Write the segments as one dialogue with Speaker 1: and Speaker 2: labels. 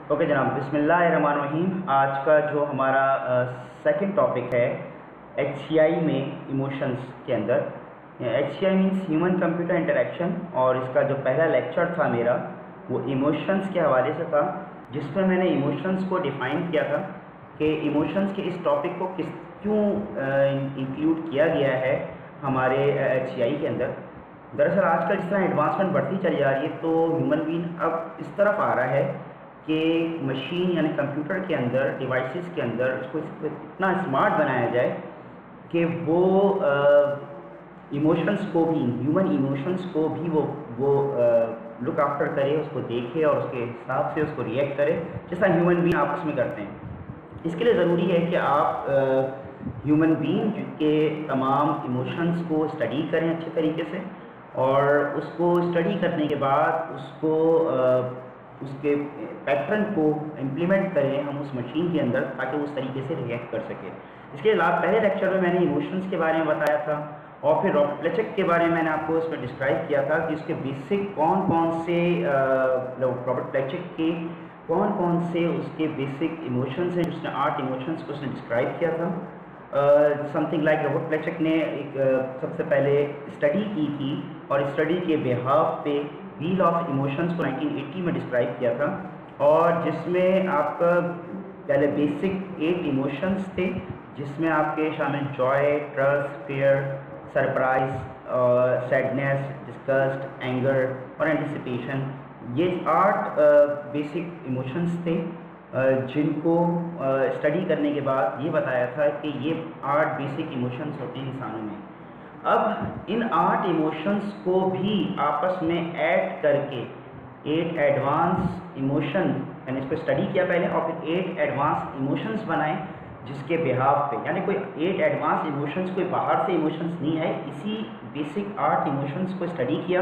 Speaker 1: Okay जनाब, बिस्मिल्लाहिर्रहमानिर्रहीम। आज का जो हमारा सेकंड टॉपिक है HCI में इमोशंस के अंदर। HCI means human computer interaction, और इसका जो पहला लेक्चर था मेरा वो इमोशंस के हवाले से था, जिसमें मैंने इमोशंस को डिफ़ाइन किया था कि इमोशंस के इस टॉपिक को क्यों इंक्लूड किया गया है हमारे HCI के अंदर। दरअसल आजकल जिस तरह एडवांसमेंट बढ़ती चली जा रही है तो ह्यूमन बीइंग अब इस तरफ आ रहा है कि मशीन यानी कंप्यूटर के अंदर, डिवाइसेस के अंदर उसको इतना स्मार्ट बनाया जाए कि वो इमोशंस को भी, ह्यूमन इमोशंस को भी वो लुक आफ्टर करे, उसको देखे और उसके हिसाब से उसको रिएक्ट करे जैसा ह्यूमन बीइंग आपस में करते हैं। इसके लिए ज़रूरी है कि आप ह्यूमन बीइंग के तमाम इमोशंस को स्टडी करें अच्छे तरीके से, और उसको स्टडी करने के बाद उसके पैटर्न को इम्प्लीमेंट करें हम उस मशीन के अंदर, ताकि उस तरीके से रिएक्ट कर सके। इसके अलावा पहले लेक्चर में मैंने इमोशंस के बारे में बताया था, और फिर रॉबर्ट प्लेचक के बारे में मैंने आपको इसमें डिस्क्राइब किया था कि उसके बेसिक कौन से रॉबर्ट प्लेचक के कौन से उसके बेसिक इमोशंस हैं, जिसने 8 इमोशंस को उसने डिस्क्राइब किया था। समथिंग लाइक रॉबर्ट प्लेचक ने एक सबसे पहले स्टडी की थी, और स्टडी के बिहाफ पे व्हील ऑफ इमोशंस को 1980 में डिस्क्राइब किया था, और जिसमें आपका पहले बेसिक 8 इमोशंस थे, जिसमें आपके शामिल Joy, trust, fear, surprise, sadness, disgust, anger और एंटिसिपेशन। ये 8 बेसिक इमोशंस थे जिनको स्टडी करने के बाद ये बताया था कि ये 8 बेसिक इमोशंस होते हैं इंसानों में। अब इन 8 इमोशंस को भी आपस में ऐड करके 8 एडवांस इमोशन, यानी इसको स्टडी किया पहले और फिर 8 एडवांस इमोशंस बनाए, जिसके बिहाफ पे, यानी कोई 8 एडवांस इमोशंस कोई बाहर से इमोशंस नहीं है, इसी बेसिक 8 इमोशंस को स्टडी किया,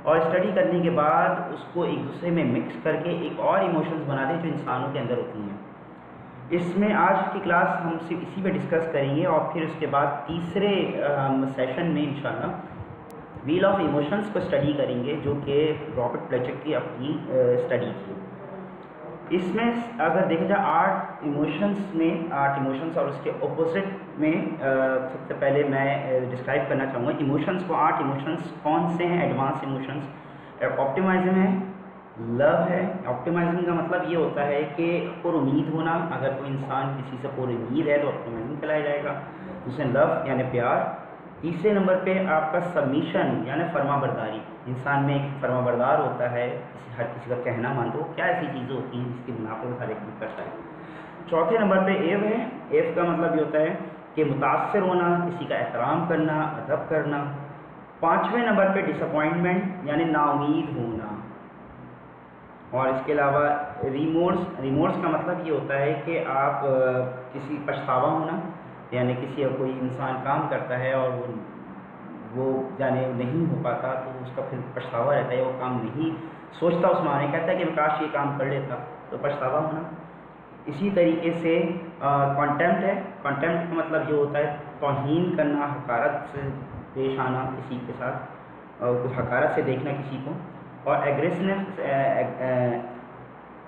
Speaker 1: और स्टडी करने के बाद उसको एक दूसरे में मिक्स करके एक और इमोशंस बना दे जो इंसानों के अंदर होती हैं। इसमें आज की क्लास हम सिर्फ इसी पे डिस्कस करेंगे, और फिर उसके बाद तीसरे सेशन में इंशाल्लाह व्हील ऑफ इमोशंस को स्टडी करेंगे, जो कि रॉबर्ट प्लेचक की अपनी स्टडी थी। इसमें अगर देखा जाए 8 इमोशंस और उसके अपोजिट में सबसे पहले मैं डिस्क्राइब करना चाहूँगा इमोशंस को। 8 इमोशंस कौन से हैं एडवांस इमोशंस? ऑप्टिमिज्म है, लव है। ऑप्टिमिज्म का मतलब ये होता है कि पुरुमीद होना, अगर कोई इंसान किसी से पुरुमीद है तो ऑप्टिमिज्म कहलाया जाएगा। दूसरे लव यानी प्यार। तीसरे नंबर पे आपका सबमिशन यानी फर्माबरदारी, इंसान में एक फर्माबरदार होता है, हर किसी का कहना मानते हो। क्या ऐसी चीज़ें होती हैं जिसकी बिना पर हर एक करता है। चौथे नंबर पे एव है। एव का मतलब ये होता है कि मुतासर होना, किसी का एहतराम करना, अदब करना। 5वें नंबर पे डिसअपॉइंटमेंट यानी नाउमीद होना। और इसके अलावा रिमोर्स का मतलब ये होता है कि आप किसी पछतावा होना, यानी किसी कोई इंसान काम करता है और वो जाने नहीं हो पाता तो उसका फिर पछतावा रहता है, वो काम नहीं सोचता उस माने, कहता है कि मैं काश ये काम कर लेता, तो पछतावा होना। इसी तरीके से कॉन्टेम्प्ट है। कॉन्टेम्प्ट का मतलब ये होता है तौहीन करना, हकारत से पेश आना किसी के साथ, कुछ हकारत से देखना किसी को। और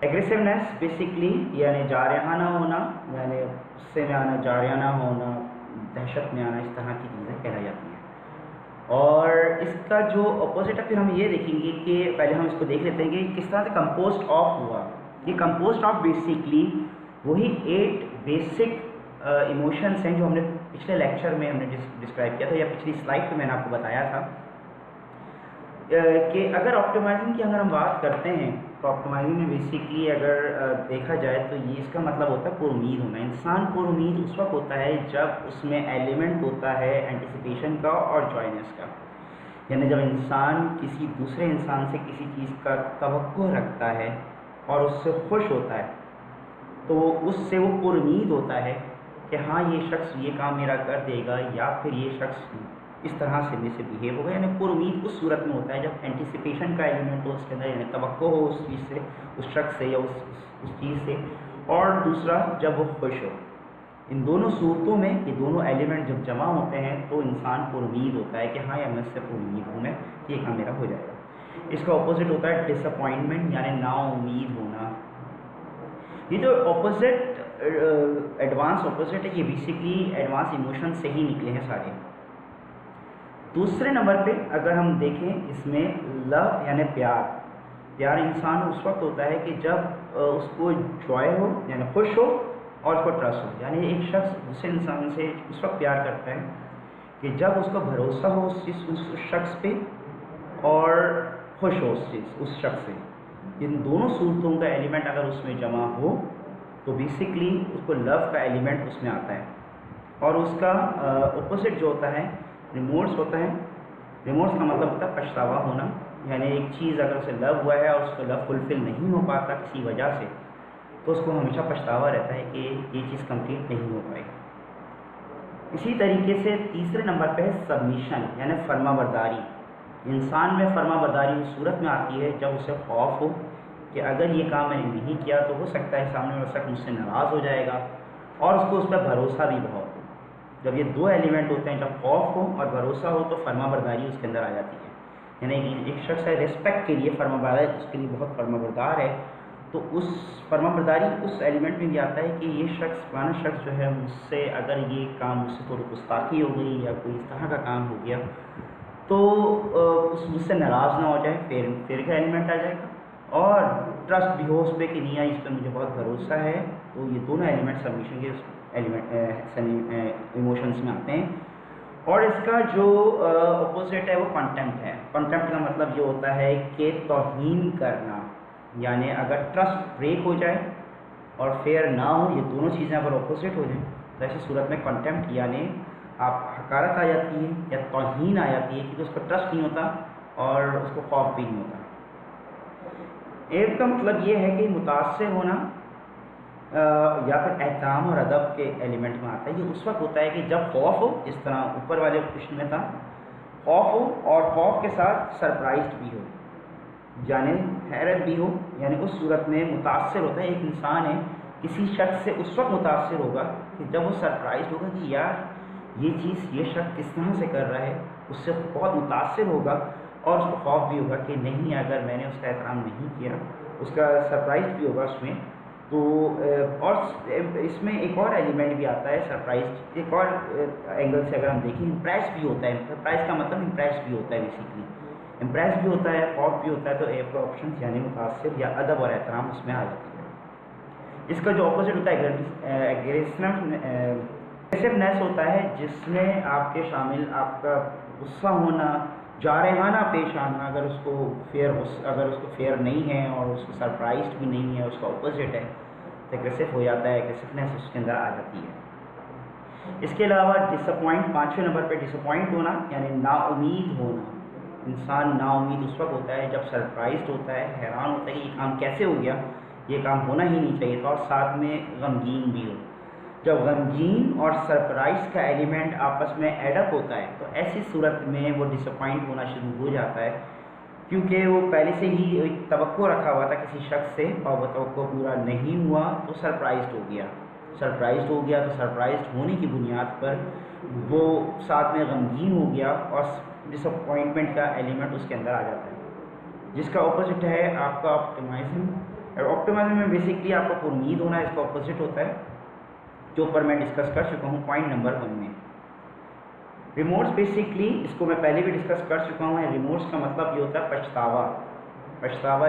Speaker 1: एग्रेसिवनेस बेसिकली यानी जारहाना होना, यानी गुस्से में आना, जारहाना होना, दहशत में आना, इस तरह की चीज़ें कहलाई जाती हैं। और इसका जो अपोजिट है फिर हम ये देखेंगे कि पहले हम इसको देख लेते हैं कि किस तरह से कंपोस्ट ऑफ हुआ। ये कंपोस्ट ऑफ बेसिकली वही 8 बेसिक इमोशंस हैं जो हमने पिछले लेक्चर में हमने डिस्क्राइब किया था, या पिछली स्लाइड पे मैंने आपको बताया था कि अगर ऑप्टिमाइजिंग की अगर हम बात करते हैं तो ऑप्टिमाइजिंग में बेसिकली अगर देखा जाए तो ये इसका मतलब होता है पुरुमीद होना। इंसान पुरुमीद उस वक्त होता है जब उसमें एलिमेंट होता है एंटिसिपेशन का और जॉयनेस का, यानी जब इंसान किसी दूसरे इंसान से किसी चीज़ का तवक्को रखता है और उससे खुश होता है, तो उससे वो पुरुमीद होता है कि हाँ ये शख्स ये काम मेरा कर देगा, या फिर ये शख्स इस तरह से मेरे से बिहेव होगा। यानी पुरुमीद उस सूरत में होता है जब एंटिसिपेशन का एलिमेंट हो उसके अंदर, यानी तवक्को हो उस चीज़ से, उस शख्स से या उस चीज़ से, और दूसरा जब वो खुश हो। इन दोनों सूरतों में ये दोनों एलिमेंट जब जमा होते हैं तो इंसान पुरुमीद होता है कि हाँ या मैं इससे पुरुमीद हूँ, मैं ये काम मेरा हो जाएगा। इसका अपोजिट होता है डिसअपॉइंटमेंट यानी नाउमीद होना। یہ جو اپوزٹ ایڈوانس اپوزٹ ہے یہ بیسکلی ایڈوانس ایموشن سے ہی نکلے ہیں سارے. دوسرے نمبر پہ اگر ہم دیکھیں اس میں لو یعنی پیار انسان اس وقت ہوتا ہے کہ جب اس کو جوائے ہو یعنی خوش ہو اور اس کو ٹرسٹ ہو. یعنی ایک شخص دوسرے انسان سے اس وقت پیار کرتا ہے کہ جب اس کو بھروسہ ہو اس شخص پہ اور خوش ہو اس شخص سے. ان دونوں صورتوں کا ایلیمنٹ اگر اس میں جمع ہو تو بیسکلی اس کو لو کا ایلیمنٹ اس میں آتا ہے. اور اس کا اپوزٹ جو ہوتا ہے ریمورس ہوتا ہے. ریمورس کا مطلب ہوتا ہے پچھتاوا ہونا. یعنی ایک چیز اگر اسے لو ہوا ہے اور اس کو لو فلفل نہیں ہو پاتا کسی وجہ سے تو اس کو ہمیشہ پچھتاوا رہتا ہے کہ یہ چیز کمپلیٹ نہیں ہو پائے. اسی طریقے سے تیسرے نمبر پہ ہے سبمیشن یعنی فرما برداری. انسان میں فرما برداری اس صورت میں آتی ہے جب اسے خوف ہو کہ اگر یہ کام میں نے نہیں کیا تو ہو سکتا ہے سامنے والا شخص مجھ سے ناراض ہو جائے گا اور اس کو اس پہ بھروسہ بھی بہت ہو. جب یہ دو ایلیمنٹ ہوتے ہیں جب خوف ہو اور بھروسہ ہو تو فرما برداری اس کے اندر آ جاتی ہے. یعنی ایک شخص ہے ریسپیکٹ کے لیے فرما بردار اس کے لیے بہت فرما بردار ہے تو اس فرما برداری اس ایلیمنٹ میں بھی آتا ہے کہ یہ شخص فلانا شخص جو ہے مجھ سے اگر یہ کام مجھ سے تھوڑی گستاخی ہو گئی یا کوئی اس طرح کا کام ہو گیا تو اس مجھ سے ناراض نہ ہو جائے. پھر کا ایلیمنٹ آ جائے گا اور ٹرسٹ بھی ہو اس پہ کہ نہیں آئی اس پہ مجھے بہت بھروسہ ہے. تو یہ دونوں ایلیمنٹ سبمیشن کے ایلیمنٹ ایموشنس میں آتے ہیں. اور اس کا جو اپوزٹ ہے وہ کنٹمپٹ ہے. کنٹمپٹ کا مطلب یہ ہوتا ہے کہ توہین کرنا. یعنی اگر ٹرسٹ بریک ہو جائے اور فیئر نہ ہو یہ دونوں چیزیں اگر اپوزٹ ہو جائیں تو ایسی صورت میں کنٹمپٹ یعنی آپ حقارت آ جاتی ہے یا توہین آ جاتی ہے کیونکہ اس کو ٹرسٹ نہیں ہوتا اور اس کو خوف بھی نہیں ہوتا. ایپ کا مطلب یہ ہے کہ متاثر ہونا یا پھر احترام اور ادب کے ایلیمنٹ میں آتا ہے. یہ اس وقت ہوتا ہے کہ جب خوف ہو جس طرح اوپر والے کوشچن میں تھا خوف ہو اور خوف کے ساتھ سرپرائزڈ بھی ہو یعنی حیرت بھی ہو. یعنی اس صورت میں متاثر ہوتا ہے. ایک انسان ہے کسی شخص سے اس وقت متاثر ہوگا کہ جب وہ سرپرائزڈ ہوگا کہ یار یہ چیز یہ شخص کس طرح سے کر رہا ہے. اس سے بہت متاثر ہوگا اور اس کو خوف بھی ہوگا کہ نہیں اگر میں نے اس کا احترام نہیں کیا. اس کا سرپرائز بھی ہوگا اس میں. تو اور اس میں ایک اور ایلیمنٹ بھی آتا ہے سرپرائز. ایک اور اینگل سے اگر ہم دیکھیں امپریس بھی ہوتا ہے. سرپرائز کا مطلب امپریس بھی ہوتا ہے. بیسکلی امپریس بھی ہوتا ہے خوف بھی ہوتا ہے. تو ایپ کا آپشن یعنی متاثر یا ادب اور احترام اس میں آ جاتی ہے. اس کا جو اپوزٹ ہوتا ہے ایگریسونیس ہوتا ہے جس میں آپ کے شامل آپ کا غصہ ہونا جارحانہ پیش آنا. اگر اس کو فیئر نہیں ہے اور اس کو سرپرائزڈ بھی نہیں ہے اس کا اپوزٹ ہے تو ایگریسو ہو جاتا ہے. ایگریسونیس اس کے اندر آ جاتی ہے. اس کے علاوہ ڈسپوائنٹ پانچویں نمبر پہ ڈسپوائنٹ ہونا یعنی نا امید ہونا. انسان نا امید اس وقت ہوتا ہے جب سرپرائزڈ ہوتا ہے حیران ہوتا ہے کہ یہ کام کیسے ہو گیا یہ کام ہونا ہی نہیں چاہیے تھا اور ساتھ میں غمگین بھی ہو. جب غمگین اور سرپرائز کا ایلیمنٹ آپس میں ایڈ اپ ہوتا ہے تو ایسی صورت میں وہ ڈسپوائنٹ ہونا شروع ہو جاتا ہے کیونکہ وہ پہلے سے ہی ایک توقع رکھا ہوا تھا کسی شخص سے اور وہ توقع پورا نہیں ہوا تو سرپرائزڈ ہو گیا. تو سرپرائزڈ ہونے کی بنیاد پر وہ ساتھ میں غمگین ہو گیا اور ڈسپوائنٹمنٹ کا ایلیمنٹ اس کے اندر آ جاتا ہے. جس کا اپوزٹ ہے آپ کا آپٹیمائزم. آپٹیمائزم میں بیسکلی آپ کو امید ہونا اس کا اپوزٹ ہوتا ہے جو پر میں ڈسکس کر چکا ہوں پوائنٹ نمبر 1 میں. ریمورس بیسکلی اس کو میں پہلے بھی ڈسکس کر چکا ہوں. ریمورس کا مطلب یہ ہوتا ہے پچھتاوا.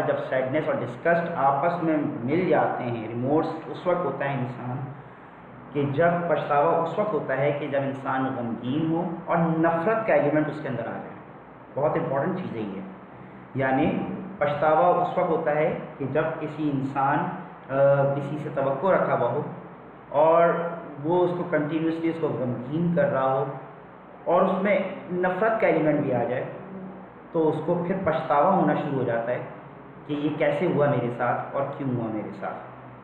Speaker 1: جب سیڈنس اور ڈسکسٹ آپس میں مل جاتے ہیں. ریمورس اس وقت ہوتا ہے انسان کہ جب پچھتاوا اس وقت ہوتا ہے کہ جب انسان غمگین ہو اور نفرت کا ایلیمنٹ اس کے اندر آ جائے. بہت امپورٹنٹ چیز ہے یہ. یعنی پچھتاوا اس وقت ہوتا ہے کہ جب کسی انسان کسی سے توقع رکھا ہوا ہو اور وہ اس کو کنٹینیوسلی اس کو غمگین کر رہا ہو اور اس میں نفرت کا ایلیمنٹ بھی آ جائے تو اس کو پھر پچھتاوا ہونا شروع ہو جاتا ہے کہ یہ کیسے ہوا میرے ساتھ اور کیوں ہوا میرے ساتھ.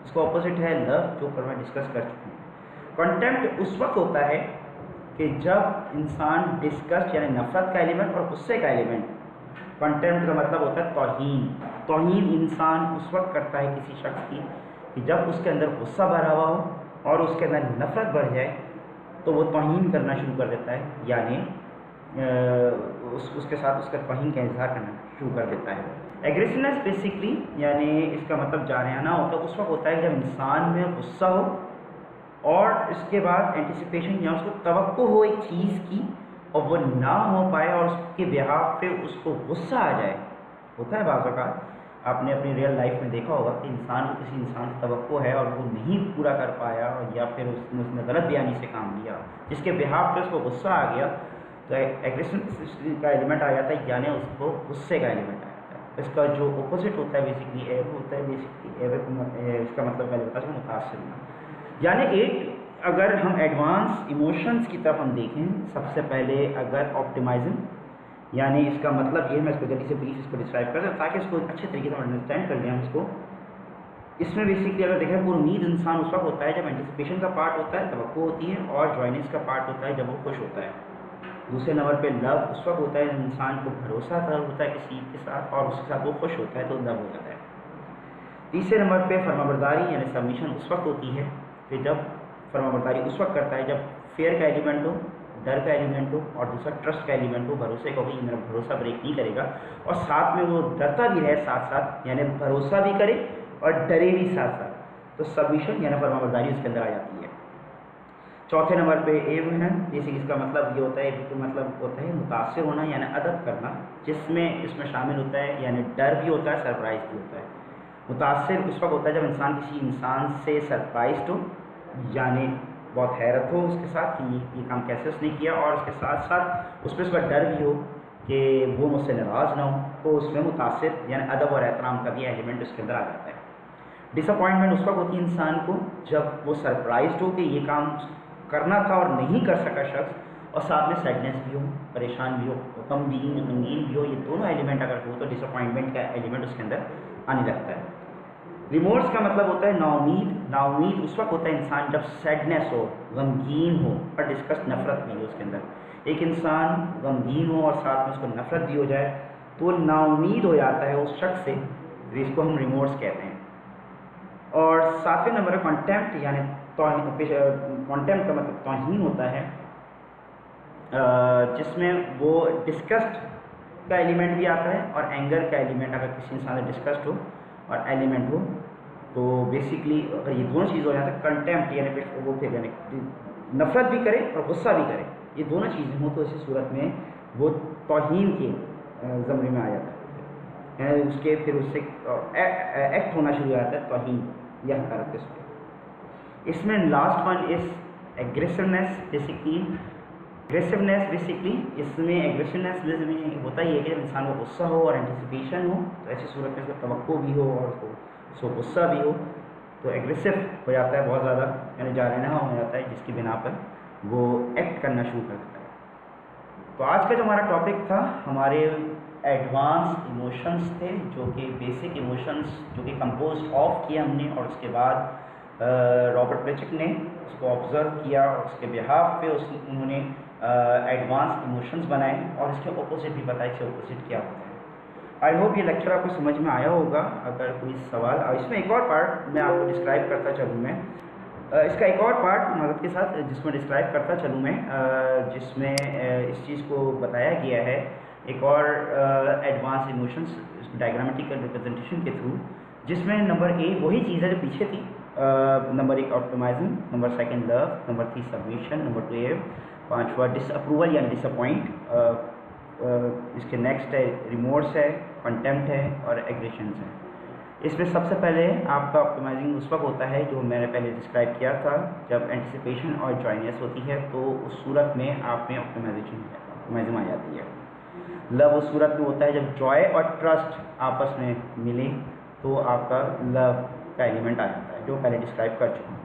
Speaker 1: اس کو اپوزٹ ہے لو جو پر میں ڈسکس کر چکا ہوں. کنٹمپٹ اس وقت ہوتا ہے کہ جب انسان ڈسکسٹ یعنی نفرت کا ایلیمنٹ اور غصے کا ایلیمنٹ. کنٹمپٹ کا مطلب ہوتا ہے توہین انسان اس وقت کرتا ہے کسی شخص کی کہ جب اس کے اندر غصہ بھرا ہوا ہو اور اس کے اندر نفرت بڑھ جائے تو وہ توہین کرنا شروع کر دیتا ہے. یعنی اس کے ساتھ اس کا توہین کا اظہار کرنا شروع کر دیتا ہے. एग्रेसिवनेस बेसिकली यानी इसका मतलब जानियाना होता है, उस वक्त होता है जब इंसान में गुस्सा हो और इसके बाद एंटिसिपेशन या उसको तवक्को हो एक चीज़ की और वो ना हो पाए और उसके बिहाफ पे उसको गुस्सा आ जाए। होता है बाज़ औक़ात, आपने अपनी रियल लाइफ में देखा होगा कि इंसान को किसी इंसान से तवक्को है और वो नहीं पूरा कर पाया या फिर उसने गलत बयानी से काम लिया जिसके बिहाफ पे उसको गुस्सा आ गया, तो एग्रेशन का एलिमेंट आ जाता है, यानी उसको गुस्से का एलिमेंट आ जाता है। इसका जो अपोजिट होता है बेसिकली एव होता है। बेसिकली एव इसका मतलब पहले होता है मुतासिर होना। यानी एक अगर हम एडवांस इमोशंस की तरफ हम देखें, सबसे पहले अगर ऑप्टिमाइज्म, यानी इसका मतलब ये, मैं इसको जल्दी से ब्रीफ इसको डिस्क्राइब कर दूँ ताकि इसको अच्छे तरीके से अंडरस्टैंड कर लें हम इसको। इसमें बेसिकली अगर देखें तो उम्मीद इंसान उस वक्त होता है जब एंटिसिपेशन का पार्ट होता है, तवक्को होती है, और जॉयनेस का पार्ट होता है जब वो खुश होता है। दूसरे नंबर पे लव उस वक्त होता है जब इंसान को भरोसा होता है किसी के साथ और उसके साथ वो खुश होता है तो लव हो जाता है। तीसरे नंबर पे फरमाबरदारी यानी सबमिशन उस वक्त होती है कि जब फरमाबरदारी उस वक्त करता है जब फेयर का एलिमेंट हो, डर का एलिमेंट हो, और दूसरा ट्रस्ट का एलिमेंट हो, भरोसे का भी मेरा भरोसा ब्रेक नहीं करेगा, और साथ में वो डरता भी रहे साथ साथ, यानी भरोसा भी करे और डरे भी साथ साथ, तो सबमिशन यानी फरमाबरदारी उसके अंदर आ जाती है। चौथे नंबर पे एव है, जैसे इसका मतलब ये होता है, मतलब होता है मुतासिर होना यानी अदब करना, जिसमें इसमें शामिल होता है यानी डर भी होता है, सरप्राइज भी होता है। मुतासिर उस वक्त होता है जब इंसान किसी इंसान से सरप्राइज हो, यानी बहुत हैरत हो उसके साथ कि ये काम कैसे उसने किया, और उसके साथ साथ उस पर उसका डर भी हो कि वो मुझसे नाराज़ ना हो, तो उसमें मुतासिर यानी अदब और एहतराम का भी एलिमेंट उसके अंदर आ जाता है। डिसअपॉइंटमेंट उस वक्त होती है इंसान को जब वो सरप्राइज हो कि ये काम करना था और नहीं कर सका शख्स, और साथ में सैडनेस भी हो, परेशान भी हो, गमगीन भी हो, ये दोनों एलिमेंट अगर हो तो डिसअपॉइंटमेंट का एलिमेंट उसके अंदर आने लगता है। रिमोर्स का मतलब होता है नाउमीद। नाउमीद उस वक्त होता है इंसान जब सैडनेस हो, गमगीन हो और डिस्कस नफरत भी हो उसके अंदर। एक इंसान गमगीन हो और साथ में उसको नफरत भी हो जाए तो वो नाउमीद हो जाता है उस शख्स से, जिसको हम रिमोर्स कहते हैं। और सातवें नंबर है कॉन्टेम्प्ट, यानी कॉन्टेम्प्ट का मतलब तौहीन होता है, जिसमें वो डिस्कस्ट का एलिमेंट भी आता है और एंगर का एलिमेंट, अगर किसी इंसान से डिस्कस्ट हो और एलिमेंट हो तो बेसिकली अगर ये दोनों चीज़ हो जाता है, कंटेम्प्ट यानी वो फिर यानी नफरत भी करे और गुस्सा भी करे, ये दोनों चीज़ें हों तो इसी सूरत में वो तौहीन के ज़मरे में आ जाता है, यानी उसके फिर उससे एक्ट होना शुरू हो जाता है तौहीन या हकारत के। इसमें लास्ट वन इस एग्रेसिवनेस। बेसिकली इसमें एग्रेसिवनेस में होता ही है कि जब इंसान को गुस्सा हो और एंटिसिपेशन हो, तो ऐसी सूरत में उसको तवक्को भी हो और उसको गुस्सा भी हो तो एग्रेसिव हो जाता है बहुत ज़्यादा, यानी जानियाना हो जाता है, जिसकी बिना पर वो एक्ट करना शुरू कर देता है। तो आज का जो हमारा टॉपिक था, हमारे एडवांस इमोशंस थे, जो कि बेसिक इमोशंस जो कि कंपोज ऑफ किया हमने, और उसके बाद रॉबर्ट प्लेचक ने उसको ऑब्ज़र्व किया और उसके बिहाफ पे उन्होंने एडवांस इमोशंस बनाए और इसके अपोजिट भी बताए कि अपोजिट क्या होता है। आई होप ये लेक्चर आपको समझ में आया होगा। अगर कोई सवाल, इसमें एक और पार्ट मैं आपको डिस्क्राइब करता चलूँ मैं, इसका एक और पार्ट मदद के साथ जिसमें डिस्क्राइब करता चलूँ मैं, जिसमें इस चीज़ को बताया गया है एक और एडवांस इमोशंस डायग्रामेटिकल रिप्रेजेंटेशन के थ्रू, जिसमें नंबर ए वही चीज़ है जो पीछे थी, number 1 optimism, number 2 love, number 3 submission, number 2 awe, 5वां डिसअप्रूवल यानी डिसअपॉइंट, इसके नेक्स्ट है रिमोर्स है, कंटेम्प्ट है और एग्रेशंस है। इसमें सबसे पहले आपका ऑप्टिमाइजिंग उस वक्त होता है जो मैंने पहले डिस्क्राइब किया था, जब एंटिसिपेशन और जॉयनेस होती है तो उस सूरत में आप में ऑप्टिमाइज्म आ जाती है। लव उस सूरत में होता है जब जॉय और ट्रस्ट आपस में मिले तो आपका लव का एलिमेंट आ जाता है, जो पहले डिस्क्राइब कर चुका हूँ।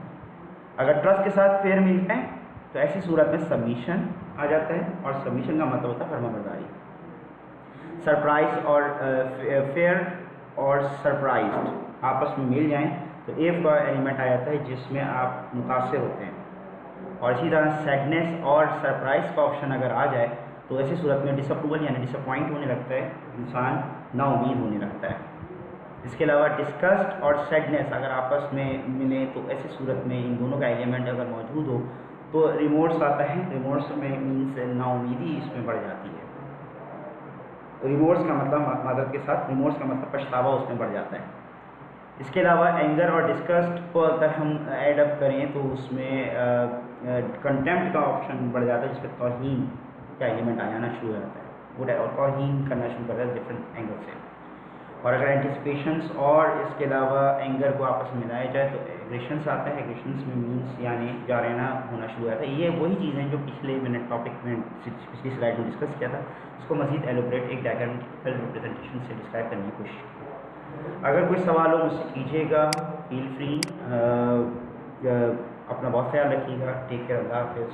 Speaker 1: अगर ट्रस्ट के साथ फेयर मिलता है तो ऐसी सूरत में सबमिशन आ जाता है, और सबमिशन का मतलब होता है फरमाबरदारी। सरप्राइज और फेयर और सरप्राइज्ड आपस में मिल जाएं तो एफ का एलिमेंट आ जाता है, जिसमें आप मुतासिर होते हैं। और इसी तरह सैडनेस और सरप्राइज का ऑप्शन अगर आ जाए तो ऐसी सूरत में डिसअप्रूवल यानी डिसअपॉइंट होने लगता है, इंसान नाउमीद होने लगता है। इसके अलावा डिस्कस्ट और सैडनेस अगर आपस में मिले तो ऐसी सूरत में इन दोनों का एलिमेंट अगर मौजूद हो तो रिमोर्स आता है। रिमोर्स में मीन्स नाउमीदी इसमें बढ़ जाती है। ریمورس کا مطلب معذرت کے ساتھ ریمورس کا مطلب پچھتاوا اس میں بڑھ جاتا ہے. اس کے علاوہ اینگر اور ڈسکسٹ کو اگر ہم ایڈ اپ کریں تو اس میں کنٹمپٹ کا آپشن بڑھ جاتا ہے جس پہ توہین کا ایلیمنٹ آ جانا شروع ہو جاتا ہے اور توہین کرنا شروع کرتا ہے ڈفرینٹ اینگل سے. اور اگر اینٹیسپیشنس اور اس کے علاوہ اینگر کو آپس میں ملایا جائے تو ایگریشنس آتا ہے. ایگریشنس میں مینس یعنی جارحانہ ہونا شروع ہو جاتا ہے. یہ وہی چیزیں ہیں جو پچھلے میں نے ٹاپک میں پچھلی سلائڈ میں ڈسکس کیا تھا. اس کو مزید ایلوبریٹ ایک ڈائگرامٹیکل ریپرزنٹیشن سے ڈسکرائب کرنے کی کوشش کی. اگر کوئی سوال ہو مجھ سے کیجیے گا, فیل فری. اپنا بہت خیال رکھیے گا. Take care. اللہ حافظ.